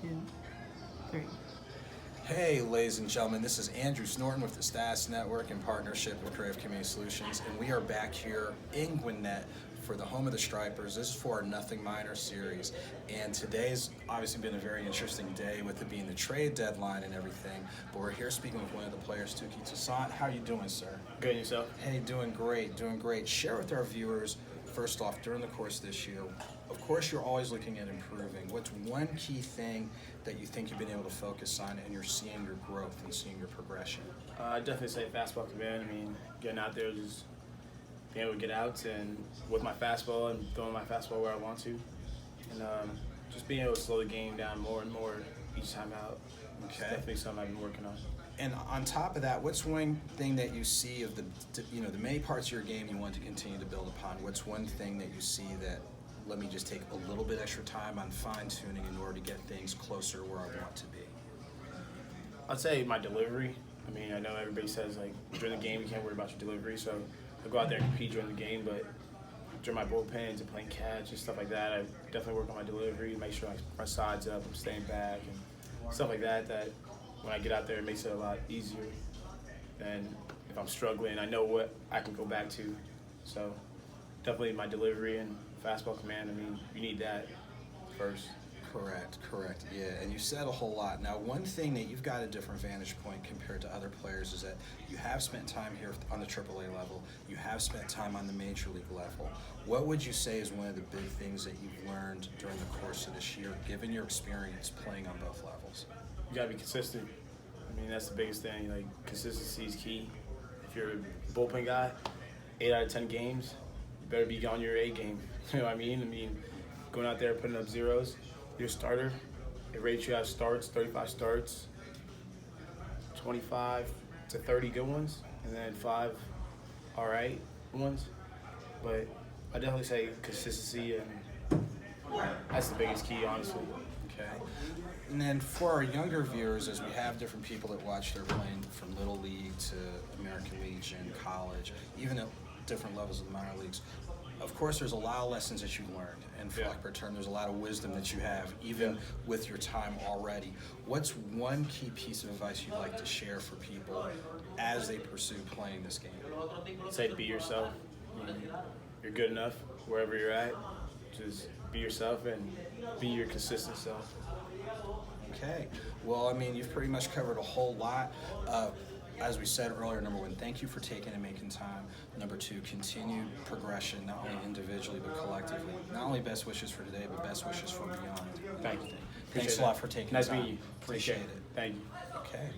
2, 3. Hey, ladies and gentlemen, this is Andrew Snorton with the Stats Network in partnership with Creative Community Solutions, and we are back here in Gwinnett for the home of the Stripers. This is for our Nothing Minor series, and today's obviously been a very interesting day with it being the trade deadline and everything, but we're here speaking with one of the players, Tuki Toussaint. How are you doing, sir? Good, and yourself? Hey, doing great, doing great. Share with our viewers, first off, during the course of this year, of course you're always looking at improving. What's one key thing that you think you've been able to focus on and you're seeing your growth and seeing your progression? I'd definitely say fastball command. I mean, getting out there, just being able to get outs and with my fastball and throwing my fastball where I want to. And just being able to slow the game down more and more each time out. It's definitely something I've been working on. And on top of that, what's one thing that you see of the many parts of your game you want to continue to build upon? What's one thing that you see that, let me just take a little bit extra time on fine-tuning in order to get things closer where I want to be? I'd say my delivery. I mean, I know everybody says, like, during the game you can't worry about your delivery, so I go out there and compete during the game, but during my bullpens and playing catch and stuff like that, I definitely work on my delivery, make sure my side's up, I'm staying back, and stuff like that, that when I get out there, it makes it a lot easier than if I'm struggling. I know what I can go back to. So definitely my delivery and fastball command, I mean, you need that first. Correct, yeah, and you said a whole lot. Now, one thing that you've got a different vantage point compared to other players is that you have spent time here on the AAA level, you have spent time on the Major League level. What would you say is one of the big things that you've learned during the course of this year, given your experience playing on both levels? You gotta be consistent. I mean, that's the biggest thing, like, consistency is key. If you're a bullpen guy, 8 out of 10 games, you better be on your A game. You know what I mean? I mean, going out there, putting up zeros. You're a starter. It rates you out starts, 35 starts, 25 to 30 good ones, and then 5 all right ones. But I definitely say consistency, and that's the biggest key, honestly. Okay. And then for our younger viewers, as we have different people that watch, they're playing from Little League to American Legion, college, even at different levels of the minor leagues. Of course, there's a lot of lessons that you've learned, and for lack of a better term, there's a lot of wisdom that you have, even with your time already. What's one key piece of advice you'd like to share for people as they pursue playing this game? I'd say be yourself. I mean, you're good enough wherever you're at. Just be yourself and be your consistent self. Okay. Well, I mean, you've pretty much covered a whole lot. As we said earlier, number one, thank you for taking and making time. Number two, continued progression, not only individually but collectively. Not only best wishes for today, but best wishes for beyond. Thank you. Thanks a lot for taking Nice time. meeting you. Appreciate it. Thank you. Okay.